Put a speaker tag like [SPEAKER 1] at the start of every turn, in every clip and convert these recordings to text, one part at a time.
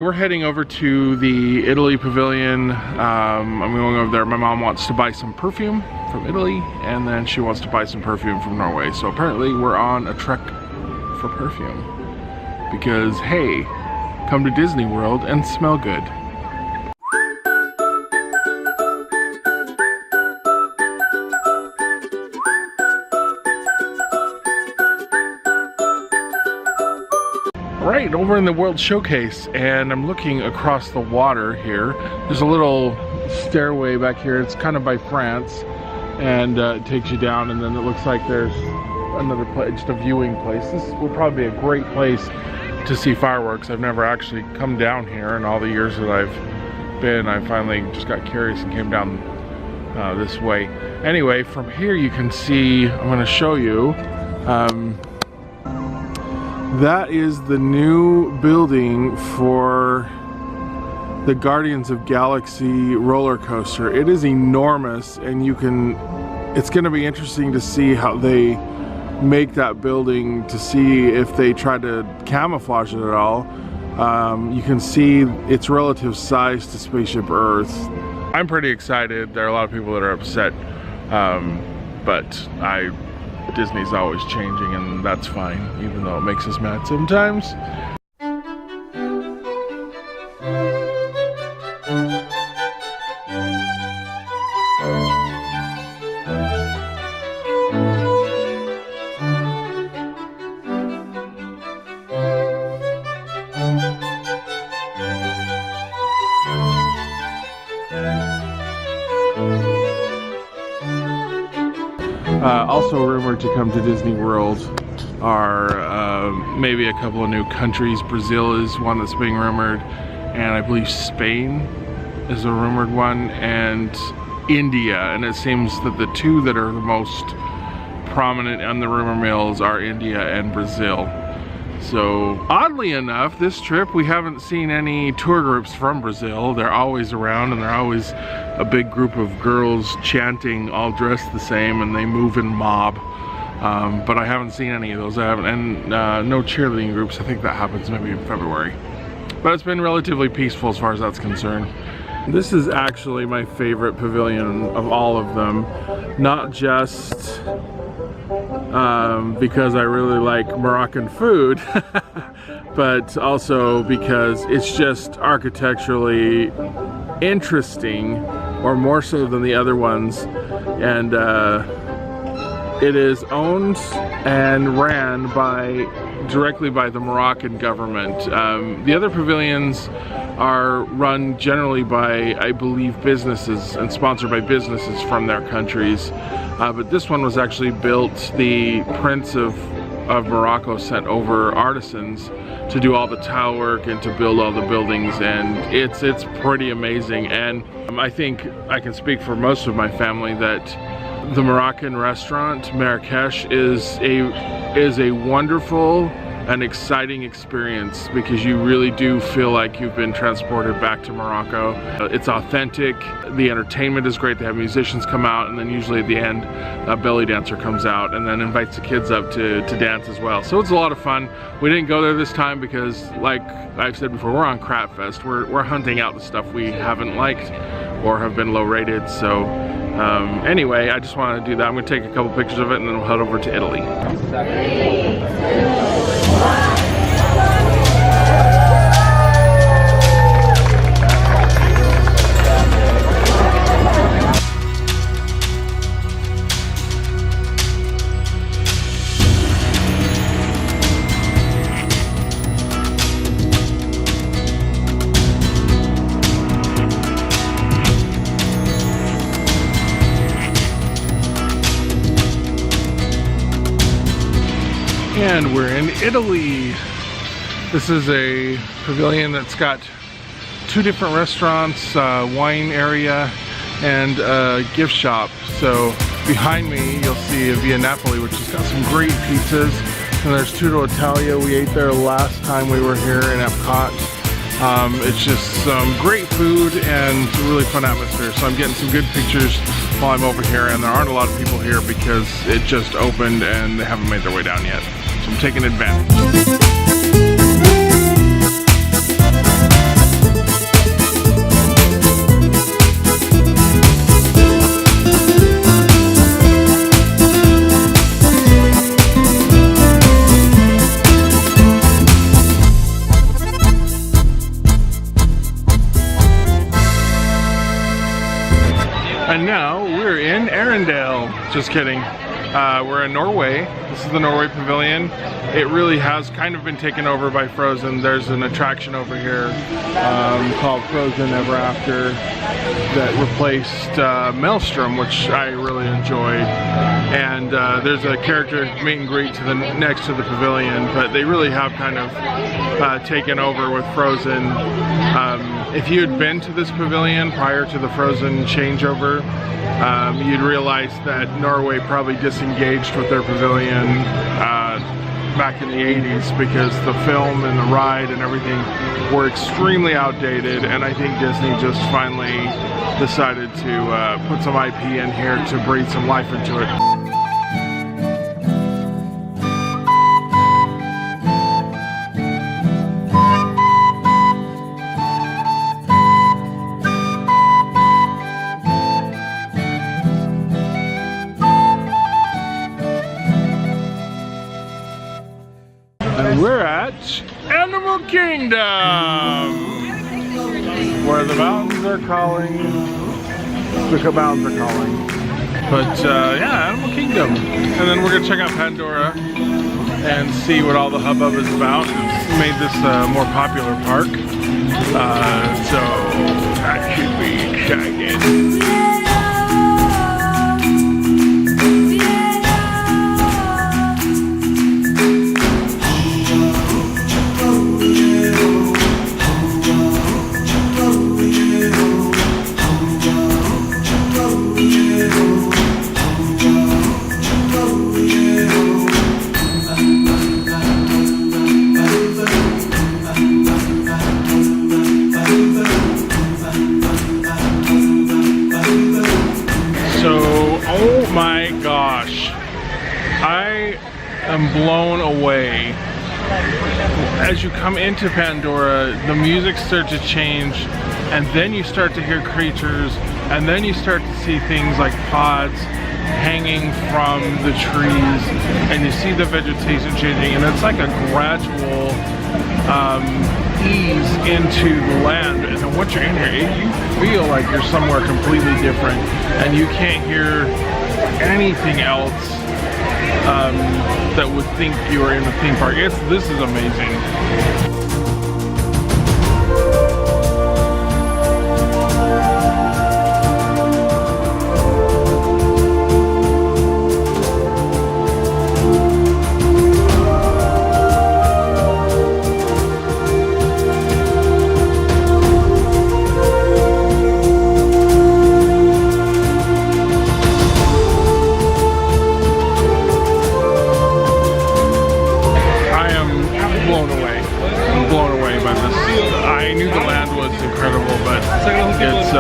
[SPEAKER 1] We're heading over to the Italy pavilion. I'm going over there. My mom wants to buy some perfume from Italy, and then she wants to buy some perfume from Norway. So apparently we're on a trek for perfume. Because, hey, come to Disney World and smell good. Right, over in the World Showcase, and I'm looking across the water here. There's a little stairway back here. It's kind of by France, and it takes you down, and then it looks like there's another place, just a viewing place. This would probably be a great place to see fireworks. I've never actually come down here in all the years that I've been. I finally just got curious and came down this way. Anyway, from here you can see, I'm going to show you, that is the new building for the Guardians of Galaxy roller coaster. It is enormous, and it's going to be interesting to see how they make that building, to see if they try to camouflage it at all. You can see its relative size to Spaceship Earth. I'm pretty excited. There are a lot of people that are upset, but Disney's always changing, and that's fine, even though it makes us mad sometimes. Also rumored to come to Disney World are maybe a couple of new countries. Brazil is one that's being rumored, and I believe Spain is a rumored one, and India. And it seems that the two that are the most prominent on the rumor mills are India and Brazil. So oddly enough, this trip we haven't seen any tour groups from Brazil. They're always around, and they're always a big group of girls chanting, all dressed the same, and they move in mob. But I haven't seen any of those. And no cheerleading groups. I think that happens maybe in February. But it's been relatively peaceful as far as that's concerned. This is actually my favorite pavilion of all of them. Not just because I really like Moroccan food, but also because it's just architecturally interesting, or more so than the other ones, and it is owned and ran directly by the Moroccan government. The other pavilions are run generally by, I believe, businesses and sponsored by businesses from their countries. But this one was actually built, the Prince of Morocco sent over artisans to do all the tile work and to build all the buildings, and it's pretty amazing. And I think I can speak for most of my family that the Moroccan restaurant, Marrakesh, is a wonderful and exciting experience, because you really do feel like you've been transported back to Morocco. It's authentic, the entertainment is great, they have musicians come out, and then usually at the end a belly dancer comes out and then invites the kids up to dance as well. So it's a lot of fun. We didn't go there this time because, like I've said before, we're on Crap Fest. We're hunting out the stuff we haven't liked or have been low rated. So anyway, I just wanted to do that. I'm going to take a couple pictures of it, and then we'll head over to Italy. And we're in Italy. This is a pavilion that's got two different restaurants, wine area, and a gift shop. So behind me you'll see a Via Napoli, which has got some great pizzas. And there's Tutto Italia. We ate there last time we were here in Epcot. It's just some great food and a really fun atmosphere. So I'm getting some good pictures while I'm over here, and there aren't a lot of people here because it just opened and they haven't made their way down yet. So I'm taking advantage. And now we're in Arendelle. Just kidding. We're in Norway. This is the Norway Pavilion. It really has kind of been taken over by Frozen. There's an attraction over here called Frozen Ever After that replaced Maelstrom, which I really enjoyed. And there's a character meet and greet to the next to the pavilion, but they really have kind of taken over with Frozen. If you had been to this pavilion prior to the Frozen changeover, you'd realize that Norway probably disengaged with their pavilion back in the 80s because the film and the ride and everything were extremely outdated, and I think Disney just finally decided to put some IP in here to breathe some life into it. And we're at Animal Kingdom, where the mountains are calling, the mountains are calling. But yeah, Animal Kingdom. And then we're gonna check out Pandora and see what all the hubbub is about. It's made this a more popular park, so that should be exciting. I'm blown away. As you come into Pandora, the music starts to change, and then you start to hear creatures, and then you start to see things like pods hanging from the trees, and you see the vegetation changing, and it's like a gradual ease into the land. And then once you're in here, you feel like you're somewhere completely different, and you can't hear anything else that would think you are in a theme park. This is amazing. It's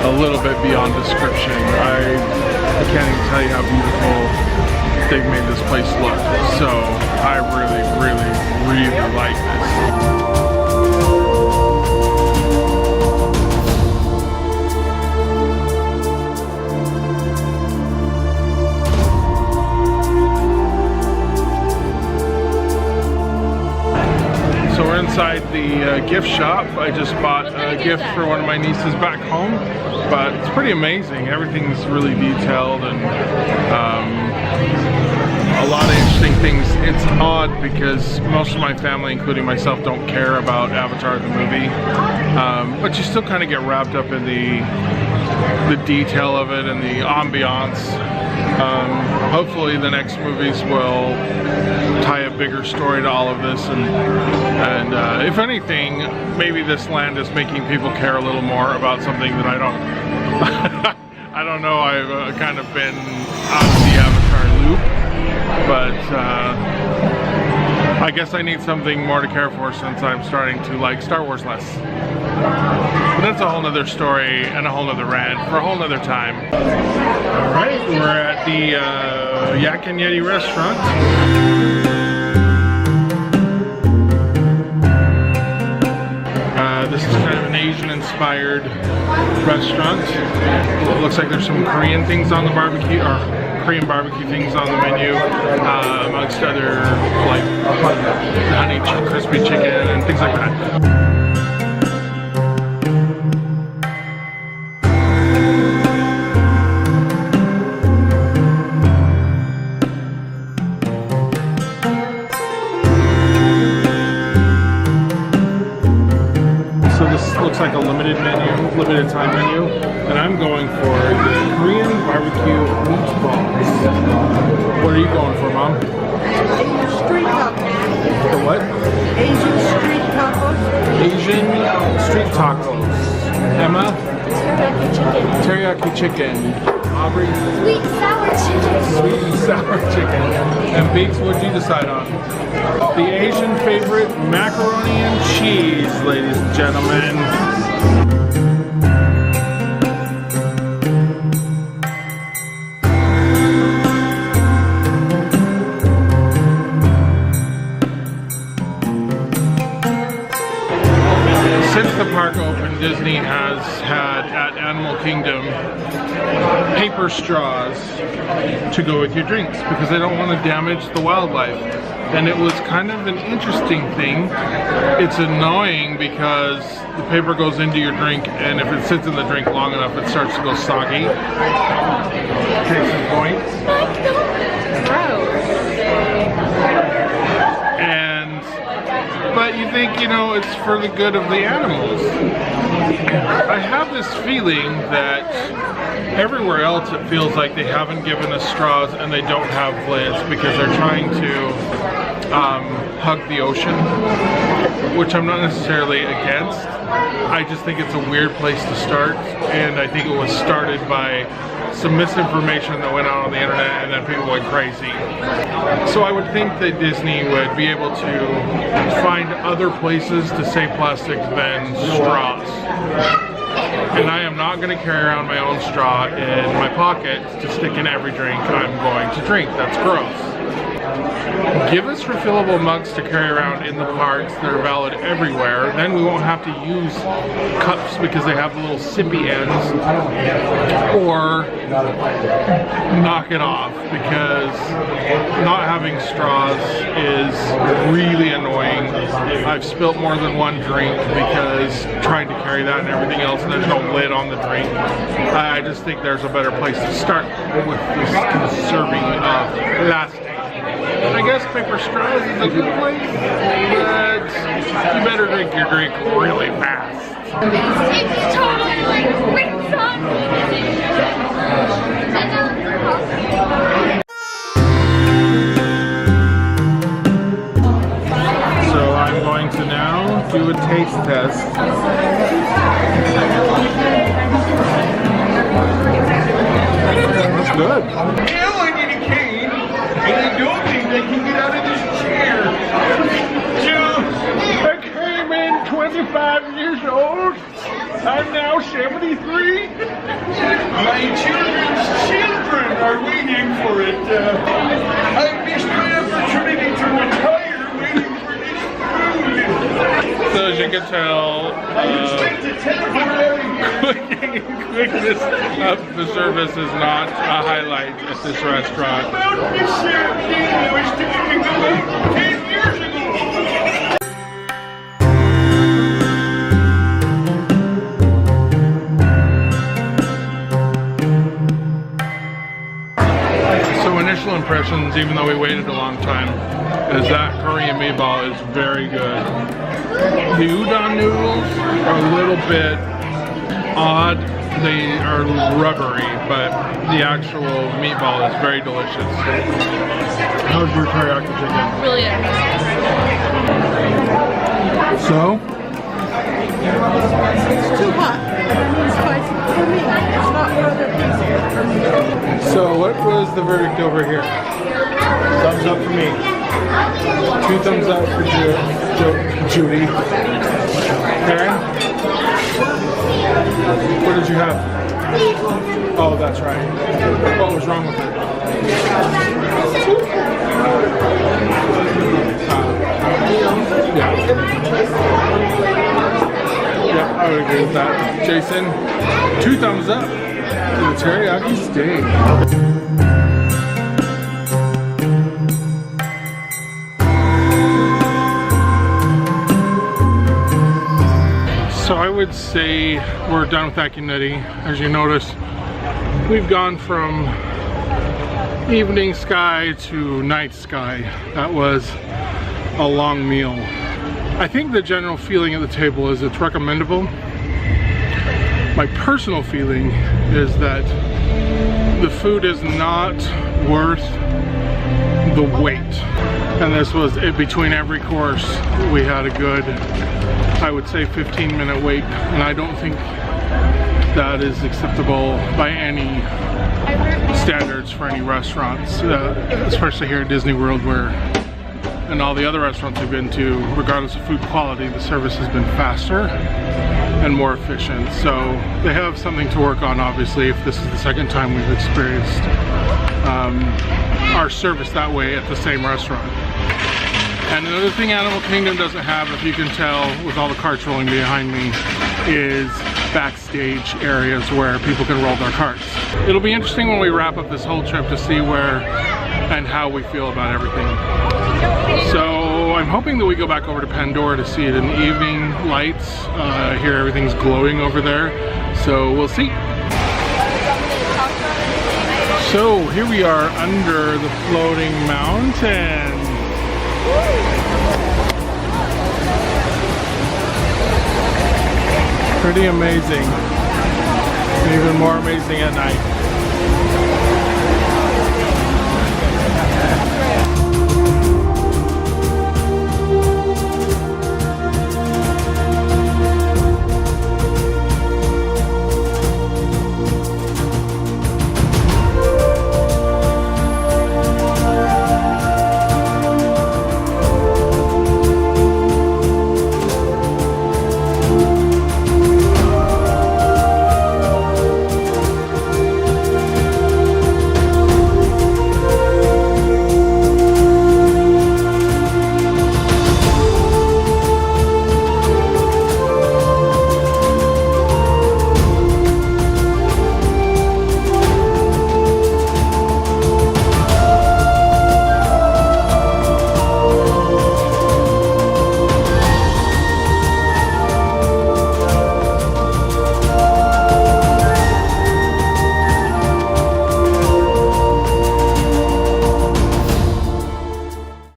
[SPEAKER 1] a little bit beyond description. I can't even tell you how beautiful they've made this place look. So I really like this. So we're inside the gift shop. I just bought a gift for one of my nieces back home, but it's pretty amazing. Everything's really detailed and a lot of interesting things. It's odd because most of my family, including myself, don't care about Avatar the movie, but you still kind of get wrapped up in the detail of it and the ambiance. Hopefully the next movies will tie a bigger story to all of this, and if anything, maybe this land is making people care a little more about something that I don't I don't know. I've kind of been out of the Avatar loop, but I guess I need something more to care for since I'm starting to like Star Wars less. But that's a whole nother story and a whole nother rant for a whole nother time. Alright, we're at the Yak&Yeti restaurant. This is kind of an Asian-inspired restaurant. It looks like there's some Korean things on the barbecue, or Korean barbecue things on the menu, amongst other like honey crispy chicken and things like that. like a limited time menu. And I'm going for the Korean barbecue meatballs. What are you going for, Mom?
[SPEAKER 2] Asian street tacos.
[SPEAKER 1] For what?
[SPEAKER 2] Asian street tacos.
[SPEAKER 1] Asian street tacos. Emma?
[SPEAKER 3] Teriyaki chicken.
[SPEAKER 1] Teriyaki chicken. Aubrey?
[SPEAKER 3] Sweet and sour chicken.
[SPEAKER 1] Sweet and sour chicken. And Beaks, what'd you decide on? The Asian favorite, macaroni and cheese, ladies and gentlemen. Since the park opened, Disney has had at Animal Kingdom paper straws to go with your drinks because they don't want to damage the wildlife. And it was kind of an interesting thing. It's annoying because the paper goes into your drink, and if it sits in the drink long enough, it starts to go soggy. Case in point. But you think, you know, it's for the good of the animals. I have this feeling that everywhere else it feels like they haven't given us straws and they don't have lids because they're trying to hug the ocean, which I'm not necessarily against. I just think it's a weird place to start, and I think it was started by some misinformation that went out on the internet and then people went crazy. So I would think that Disney would be able to find other places to save plastic than straws. And I am not going to carry around my own straw in my pocket to stick in every drink I'm going to drink. That's gross. Give us refillable mugs to carry around in the parks that are valid everywhere. Then we won't have to use cups because they have the little sippy ends. Or knock it off, because not having straws is really annoying. I've spilt more than one drink because trying to carry that and everything else, and there's no lid on the drink. I just think there's a better place to start with this conserving of plastic. I guess paper straws is a good place, but you better drink your drink really fast.
[SPEAKER 3] It's totally like rings on me.
[SPEAKER 1] So I'm going to now do a taste test. That's good.
[SPEAKER 4] Now I need a cane, and I don't think I can get out of this chair.
[SPEAKER 1] I came in 25 years old. I'm now 73.
[SPEAKER 4] My children's children are waiting for it. I missed my opportunity to retire waiting for this food.
[SPEAKER 1] So as you can tell,
[SPEAKER 4] I expect a temporary.
[SPEAKER 1] quickness of the service is not a highlight at this restaurant.
[SPEAKER 4] About this cane I was taking away 10 years ago.
[SPEAKER 1] So initial impressions, even though we waited a long time, is that Korean meatball is very good. The udon noodles are a little bit odd. They are rubbery, but the actual meatball is very delicious. How's your teriyaki chicken?
[SPEAKER 3] Brilliant.
[SPEAKER 1] So?
[SPEAKER 2] It's too hot. It's spicy for me. It's not for other people.
[SPEAKER 1] So what was the verdict over here?
[SPEAKER 4] Thumbs up for me.
[SPEAKER 1] 2 thumbs up for Judy. Karen? What did you have? Oh, that's right. What was wrong with it? Yeah, I would agree with that. Jason, 2 thumbs up to the teriyaki steak. So I would say we're done with Yak&Yeti. As you notice, we've gone from evening sky to night sky. That was a long meal. I think the general feeling at the table is it's recommendable. My personal feeling is that the food is not worth the wait. And this was it. Between every course, we had a good, I would say, 15-minute wait. And I don't think that is acceptable by any standards for any restaurants, especially here at Disney World, where and all the other restaurants we've been to, regardless of food quality, the service has been faster and more efficient. So they have something to work on, obviously, if this is the second time we've experienced our service that way at the same restaurant. And another thing Animal Kingdom doesn't have, if you can tell with all the carts rolling behind me, is backstage areas where people can roll their carts. It'll be interesting when we wrap up this whole trip to see where and how we feel about everything. So I'm hoping that we go back over to Pandora to see it in the evening lights. Here everything's glowing over there, so we'll see. So here we are under the floating mountain. Pretty amazing. Even more amazing at night.